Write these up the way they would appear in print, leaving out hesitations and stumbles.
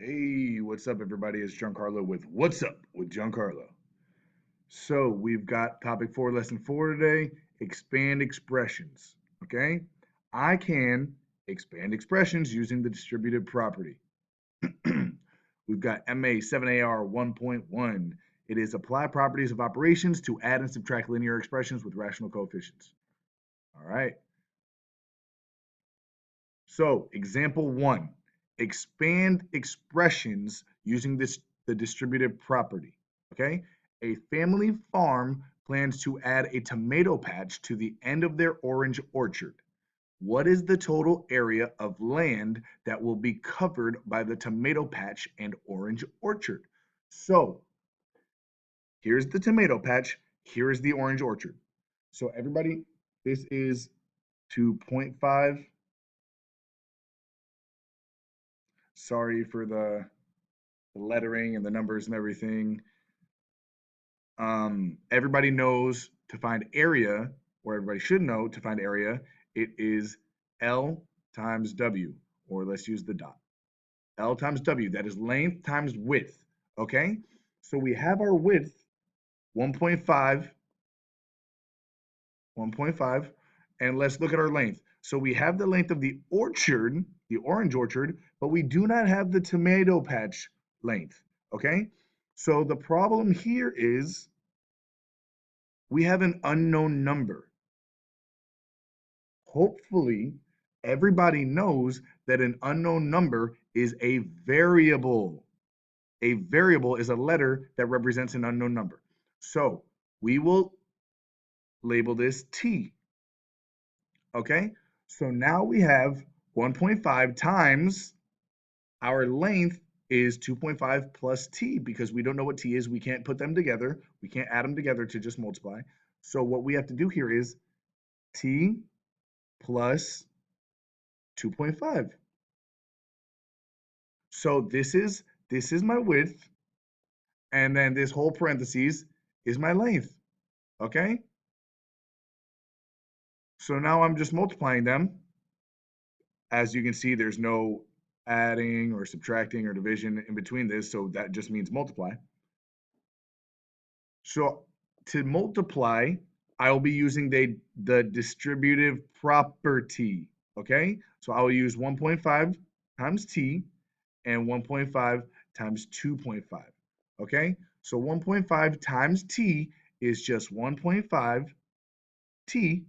Hey, what's up, everybody? It's Giancarlo with What's Up with Giancarlo. So, we've got topic 4, lesson 4 today, expand expressions. Okay? I can expand expressions using the distributive property. We've got MA 7AR 1.1. It is apply properties of operations to add and subtract linear expressions with rational coefficients. All right. So, example 1, expand expressions using the distributive property. Okay? A family farm plans to add a tomato patch to the end of their orange orchard. What is the total area of land that will be covered by the tomato patch and orange orchard? So, here's the tomato patch, here is the orange orchard. So, everybody, this is 2.5. Sorry for the lettering and the numbers and everything. Everybody knows to find area, or everybody should know to find area, it is L times W, or let's use the dot. L times W, that is length times width, okay? So we have our width, 1.5, 1.5, and let's look at our length. So we have the length of the orchard, the orange orchard, but we do not have the tomato patch length, okay? So the problem here is we have an unknown number. Hopefully, everybody knows that an unknown number is a variable. A variable is a letter that represents an unknown number. So we will label this T. Okay, so now we have 1.5 times our length is 2.5 plus T because we don't know what T is. We can't put them together. We can't add them together to just multiply. So what we have to do here is T plus 2.5. So this is my width, and then this whole parentheses is my length. Okay? So now I'm just multiplying them. As you can see, there's no adding or subtracting or division in between this, so that just means multiply. So to multiply, I will be using the distributive property. Okay? So I will use 1.5 times t and 1.5 times 2.5. Okay? So 1.5 times t is just 1.5 t,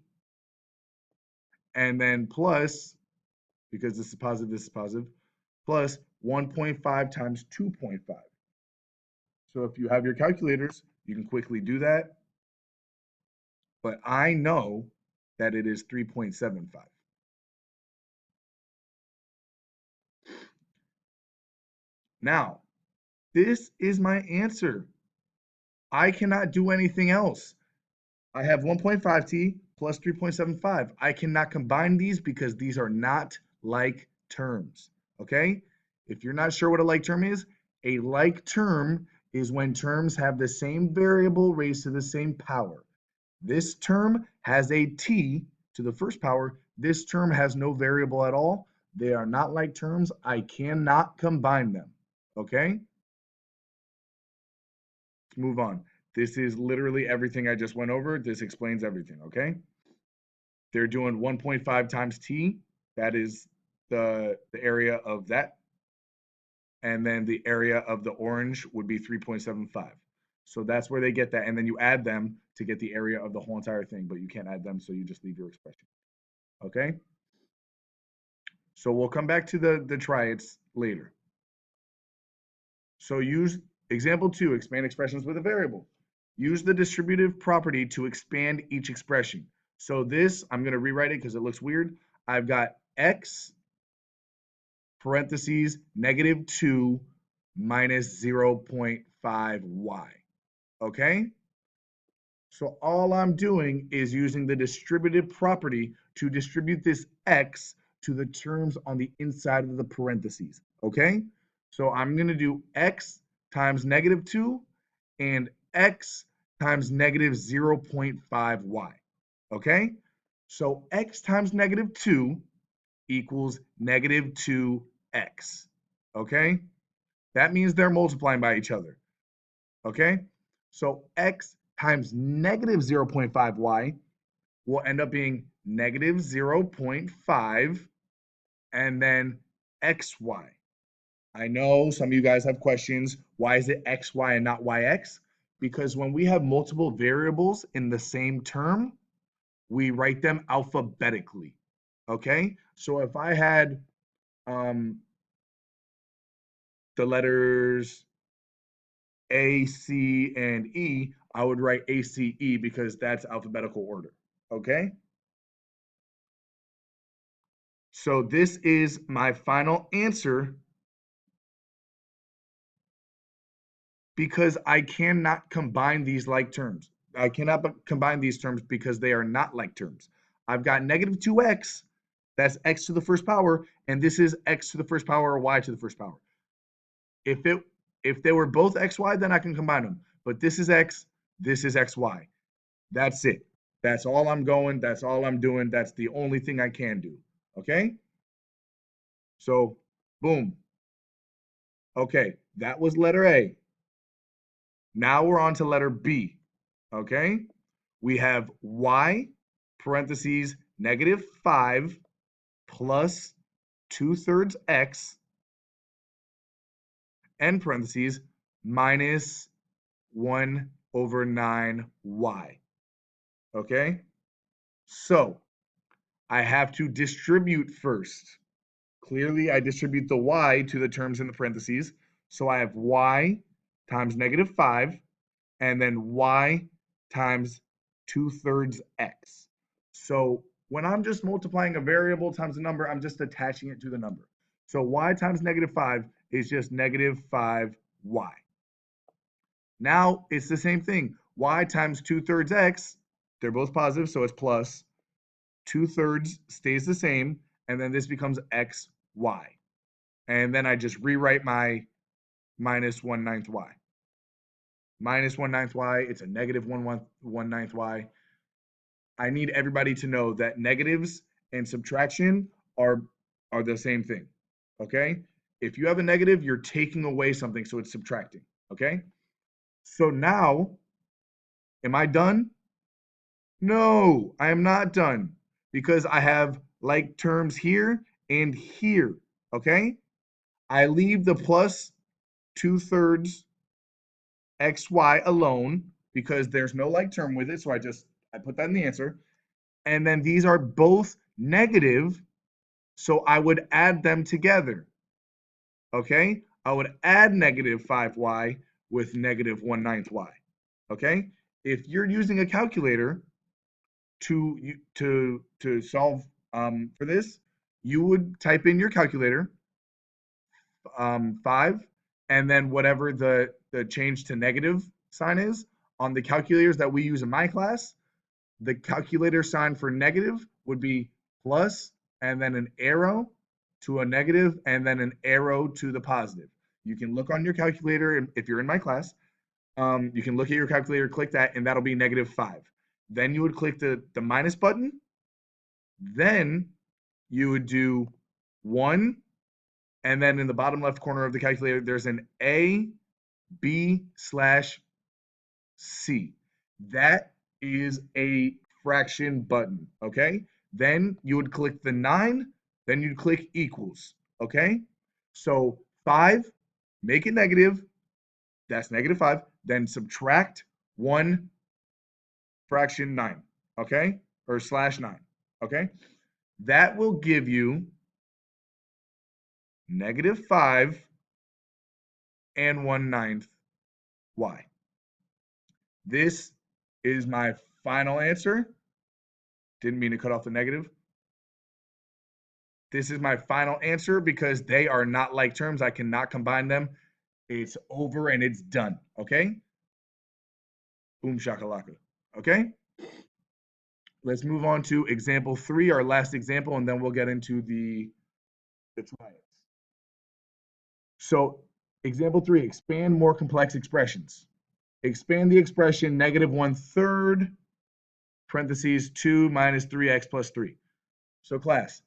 and then plus, because this is positive, plus 1.5 times 2.5. So if you have your calculators, you can quickly do that, but I know that it is 3.75. Now, this is my answer. I cannot do anything else. I have 1.5t plus 3.75. I cannot combine these because these are not like terms, okay? If you're not sure what a like term is, a like term is when terms have the same variable raised to the same power. This term has a t to the first power. This term has no variable at all. They are not like terms. I cannot combine them, okay? Let's move on. This is literally everything I just went over. This explains everything, okay? They're doing 1.5 times t. That is the area of that. And then the area of the orange would be 3.75. So that's where they get that. And then you add them to get the area of the whole entire thing, but you can't add them, so you just leave your expression. Okay? So we'll come back to the triads later. So use example 2, expand expressions with a variable. Use the distributive property to expand each expression. So this, I'm going to rewrite it because it looks weird. I've got x parentheses -2 minus 0.5y. Okay? So all I'm doing is using the distributive property to distribute this x to the terms on the inside of the parentheses. Okay? So I'm going to do x times -2 and x times -0.5y. Okay? So x times -2 equals -2x. Okay? That means they're multiplying by each other. Okay? So x times negative 0.5y will end up being negative 0.5 and then xy. I know some of you guys have questions. Why is it xy and not yx? Because when we have multiple variables in the same term, we write them alphabetically. Okay? So if I had the letters A, C, and E, I would write ACE because that's alphabetical order. Okay? So this is my final answer because I cannot combine these like terms. I cannot combine these terms because they are not like terms. I've got negative 2x, that's x to the first power, and this is x to the first power or y to the first power. If they were both xy, then I can combine them. But this is x, this is xy. That's it. That's all I'm going. That's all I'm doing. That's the only thing I can do. Okay? So, boom. Okay, that was letter A. Now we're on to letter B. Okay? We have y parentheses negative 5 plus 2/3 x end parentheses minus 1/9y. Okay? So I have to distribute first. Clearly, I distribute the y to the terms in the parentheses. So I have y times negative 5 and then y times 2/3 x. So when I'm just multiplying a variable times a number, I'm just attaching it to the number. So y times negative 5 is just negative 5y. Now it's the same thing. Y times 2/3 x, they're both positive, so it's plus. 2/3 stays the same, and then this becomes xy. And then I just rewrite my minus 1/9 y. Minus 1/9 y, it's a negative 1/9 y. I need everybody to know that negatives and subtraction are the same thing. Okay? If you have a negative, you're taking away something, so it's subtracting. Okay? So now, am I done? No, I am not done because I have like terms here and here. Okay? I leave the plus 2/3 xy alone because there's no like term with it. So I put that in the answer. And then these are both negative. So I would add them together. Okay? I would add negative 5y with negative 1/9 y. Okay? If you're using a calculator to solve for this, you would type in your calculator 5 and then whatever the change to negative sign is on the calculators that we use in my class. The calculator sign for negative would be plus and then an arrow to a negative and then an arrow to the positive. You can look on your calculator if you're in my class. You can look at your calculator, click that, and that'll be negative 5. Then you would click the minus button. Then you would do 1, and then in the bottom left corner of the calculator, there's an A, B / C. That is a fraction button, okay? Then you would click the 9, then you'd click equals, okay? So 5, make it negative, that's negative 5, then subtract 1 fraction 9, okay? Or /9, okay? That will give you negative 5 and 1/9 y. This is my final answer. Didn't mean to cut off the negative. This is my final answer because they are not like terms. I cannot combine them. It's over and it's done. Okay? Boom shakalaka. Okay? Let's move on to example 3, our last example, and then we'll get into the triads. So example 3, expand more complex expressions. Expand the expression negative 1/3 parentheses 2 minus 3x plus 3. So class,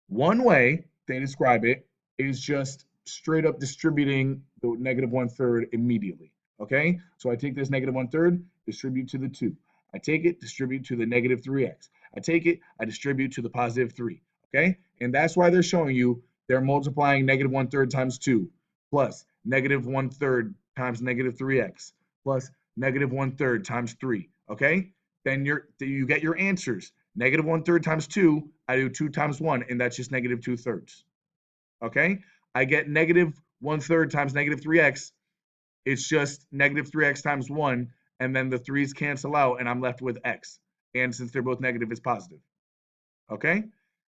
one way they describe it is just straight up distributing the negative 1/3 immediately. Okay, so I take this negative 1/3, distribute to the 2. I take it, distribute to the negative 3x. I take it, I distribute to the positive 3. Okay, and that's why they're showing you they're multiplying negative 1/3 times 2 plus negative 1/3 times negative 3x plus negative 1/3 times 3. Okay, then you get your answers. Negative 1/3 times 2, I do 2 times 1, and that's just negative 2/3. Okay, I get negative 1/3 times negative 3x. It's just negative 3x times 1, and then the 3's cancel out, and I'm left with x. And since they're both negative, it's positive. Okay,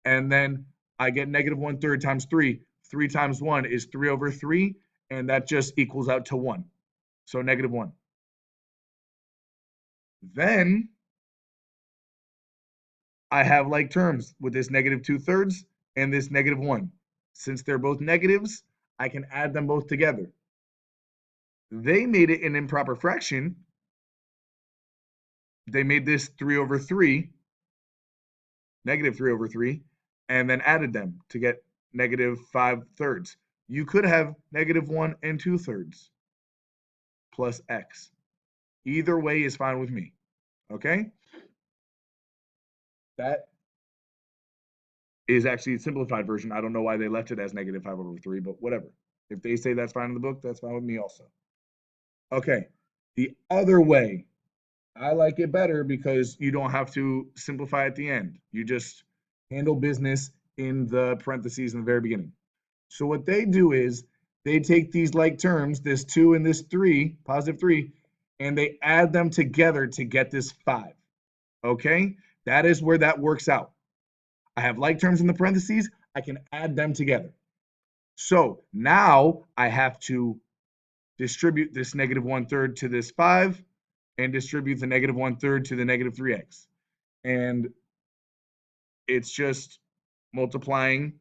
and then I get negative 1/3 times 3. 3 times 1 is 3 over 3, and that just equals out to 1. So negative 1. Then I have like terms with this negative 2/3 and this negative 1. Since they're both negatives, I can add them both together. They made it an improper fraction. They made this 3 over 3, negative 3 over 3, and then added them to get negative 5/3. You could have negative 1 and 2/3 plus x. Either way is fine with me. Okay? That is actually a simplified version. I don't know why they left it as negative 5 over 3, but whatever. If they say that's fine in the book, that's fine with me also. Okay, the other way, I like it better because you don't have to simplify at the end. You just handle business in the parentheses in the very beginning. So what they do is they take these like terms, this 2 and this 3, positive 3, and they add them together to get this 5. Okay? That is where that works out. I have like terms in the parentheses, I can add them together. So now I have to distribute this negative 1/3 to this 5 and distribute the negative 1/3 to the negative 3x. And it's just multiplying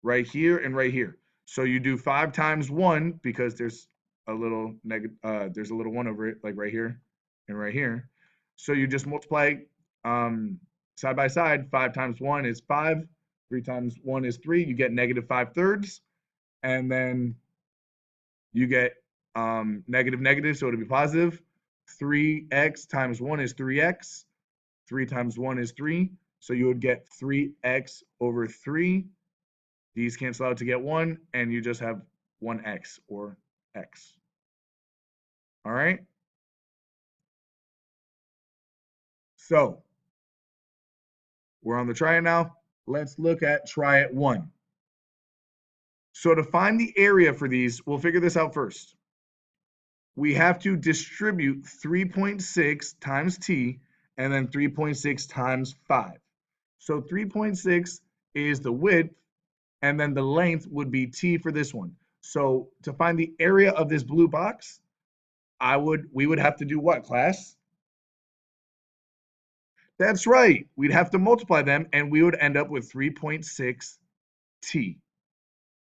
right here and right here. So you do 5 times 1 because there's a little there's a little 1 over it, like right here and right here. So you just multiply side by side. 5 times 1 is 5. 3 times 1 is 3. You get negative 5/3. And then you get negative negative, so it'll be positive. 3x times 1 is 3x. 3 times 1 is 3. So you would get 3x over 3. These cancel out to get 1, and you just have 1x or x. All right? So we're on the try it now. Let's look at try it 1. So to find the area for these, we'll figure this out first. We have to distribute 3.6 times t and then 3.6 times 5. So 3.6 is the width, and then the length would be t for this one. So to find the area of this blue box, we would have to do what, class? That's right. We'd have to multiply them, and we would end up with 3.6 t.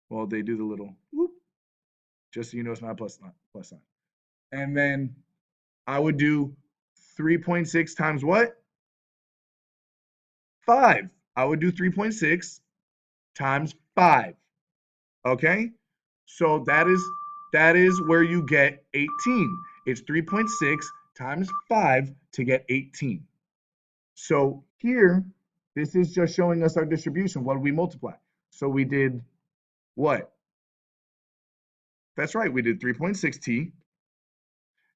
Well, they do the little whoop, just so you know it's not a plus sign. And then I would do 3.6 times what? 5. I would do 3.6 times 5. Okay? So that is where you get 18. It's 3.6 times 5 to get 18. So here, this is just showing us our distribution. What did we multiply? So we did what? That's right, we did 3.6t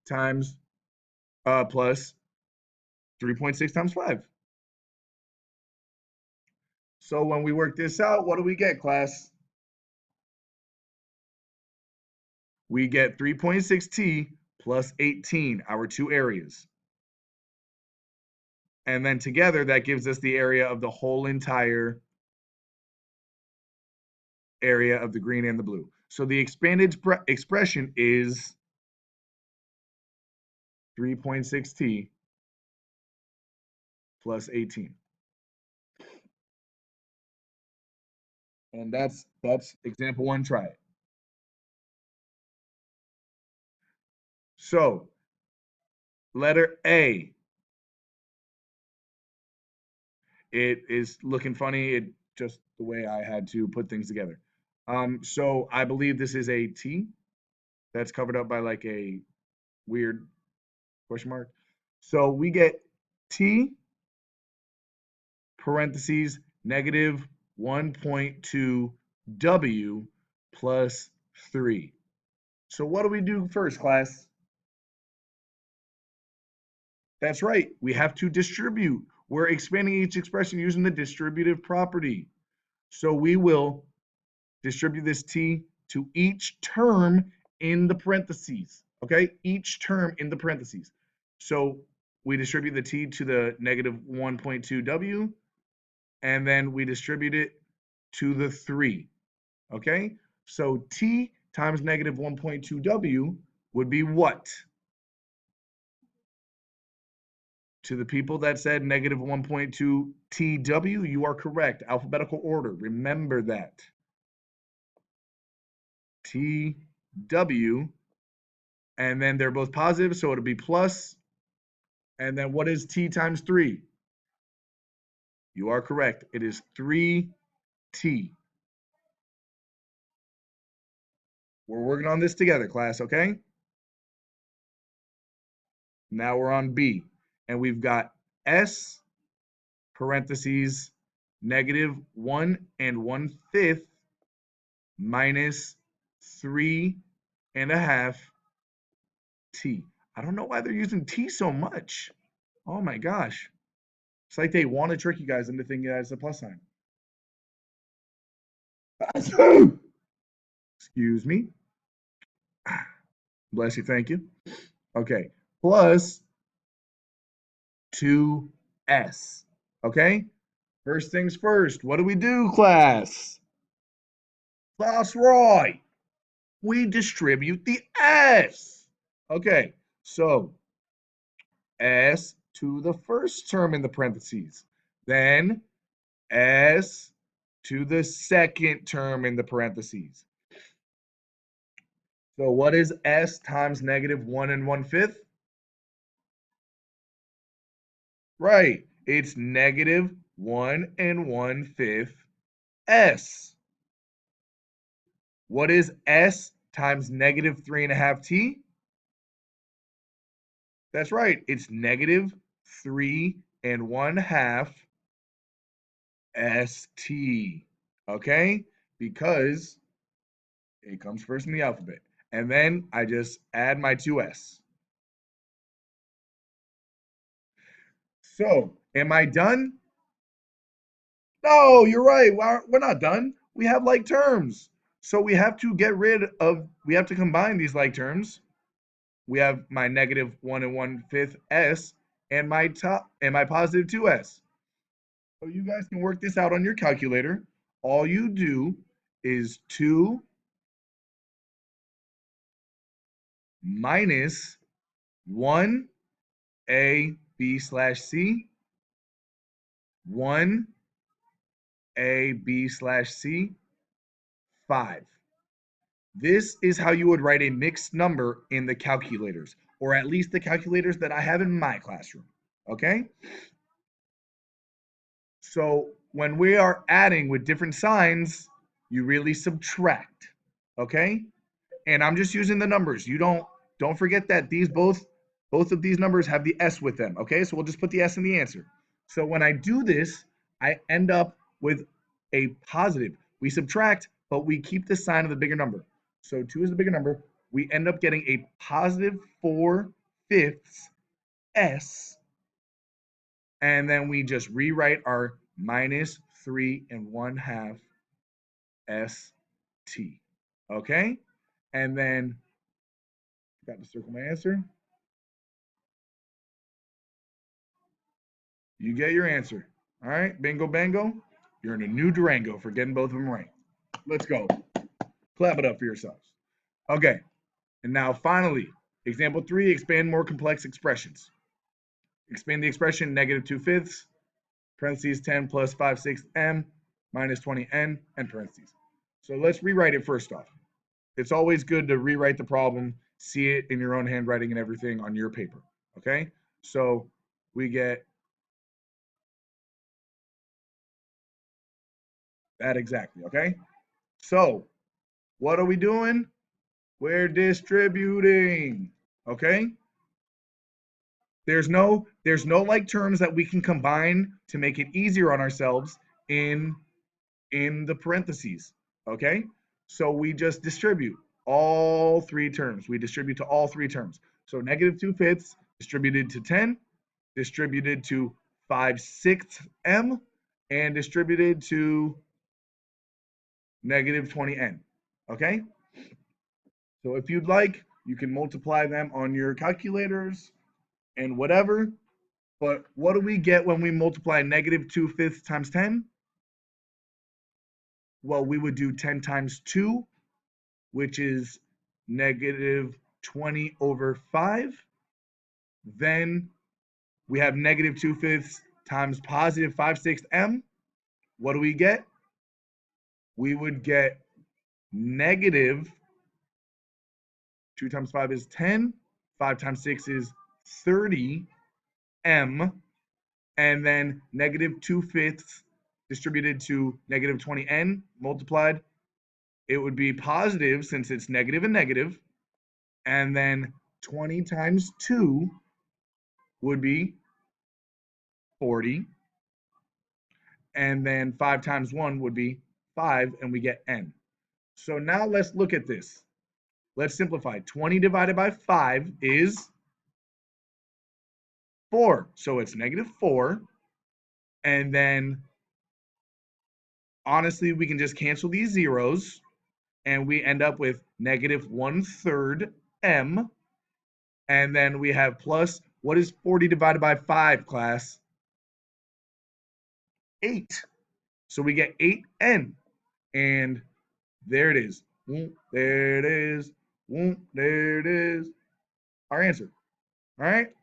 times plus 3.6 times 5. So when we work this out, what do we get, class? We get 3.6t plus 18, our two areas. And then together, that gives us the area of the whole entire area of the green and the blue. So the expanded expression is 3.6t plus 18. And that's example 1, try it. So letter A, it is looking funny, it just the way I had to put things together. So I believe this is a T that's covered up by like a weird question mark. So we get T parentheses negative 1.2 W plus 3. So what do we do first, class? That's right. We have to distribute. We're expanding each expression using the distributive property. So we will distribute this T to each term in the parentheses. Okay, each term in the parentheses. So we distribute the T to the negative 1.2 W, and then we distribute it to the 3. Okay, so T times negative 1.2 W would be what? To the people that said negative 1.2 TW, you are correct. Alphabetical order. Remember that. TW, and then they're both positive, so it'll be plus. And then what is T times 3? You are correct. It is 3T. We're working on this together, class, okay? Now we're on B. And we've got S parentheses negative 1 and 1/5 minus 3.5 T. I don't know why they're using T so much. Oh my gosh. It's like they want to trick you guys into thinking that it's a plus sign. Excuse me. Bless you, thank you. Okay, plus 2S. Okay, first things first, what do we do, class? That's right. We distribute the S. Okay, so S to the first term in the parentheses. Then S to the second term in the parentheses. So what is S times negative 1 and 1/5? Right, it's negative 1 and 1/5 S. What is S times negative 3.5 T? That's right, it's negative 3 and 1/2 ST. Okay, because it comes first in the alphabet. And then I just add my 2S. So, am I done? No, you're right. We're not done. We have like terms. So we have to we have to combine these like terms. We have my negative 1 and 1/5 S and my positive 2S. So you guys can work this out on your calculator. All you do is 2 minus 1 A B slash C, 1 A B slash C, 5. This is how you would write a mixed number in the calculators, or at least the calculators that I have in my classroom. Okay? So when we are adding with different signs, you really subtract. Okay? And I'm just using the numbers. You don't forget that these both of these numbers have the S with them. Okay? So we'll just put the S in the answer. So when I do this, I end up with a positive. We subtract, but we keep the sign of the bigger number. So 2 is the bigger number. We end up getting a positive 4/5 S. And then we just rewrite our minus 3 and 1/2 ST. Okay? And then, got to circle my answer. You get your answer. All right? Bingo, bango. You're in a new Durango for getting both of them right. Let's go. Clap it up for yourselves. Okay. And now finally, example 3, expand more complex expressions. Expand the expression negative 2/5, parentheses 10 plus 5/6 m minus 20 n, and parentheses. So let's rewrite it first off. It's always good to rewrite the problem, see it in your own handwriting and everything on your paper. Okay? So we get that exactly. Okay? So What are we doing? We're distributing, okay? There's no like terms that we can combine to make it easier on ourselves in the parentheses, okay? So we just distribute all three terms. We distribute to all three terms. So -2/5 distributed to 10, distributed to 5/6 m, and distributed to -20n, okay? So if you'd like, you can multiply them on your calculators and whatever. But what do we get when we multiply -2/5 times 10? Well, we would do 10 times 2, which is -20/5. Then we have -2/5 times positive 5/6 m. What do we get? We would get negative 2 times 5 is 10, 5 times 6 is 30 m, and then -2/5 distributed to -20n multiplied, it would be positive since it's negative and negative, and then 20 times 2 would be 40, and then 5 times 1 would be 5, and we get n. So now let's look at this. Let's simplify. 20 divided by 5 is 4, so it's -4, and then honestly, we can just cancel these zeros, and we end up with -1/3 m, and then we have plus, what is 40 divided by 5, class? 8. So we get 8n, and there it is. There it is. There it is. Our answer. All right.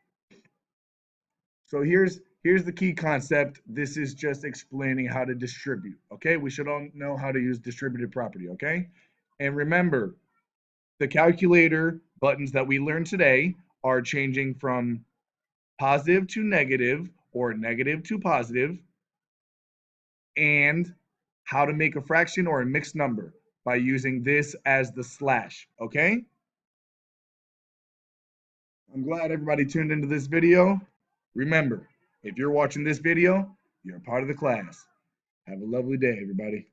So here's the key concept. This is just explaining how to distribute. Okay. We should all know how to use distributive property. Okay. And remember, the calculator buttons that we learned today are changing from positive to negative or negative to positive, and how to make a fraction or a mixed number by using this as the slash, okay? I'm glad everybody tuned into this video. Remember, if you're watching this video, you're a part of the class. Have a lovely day, everybody.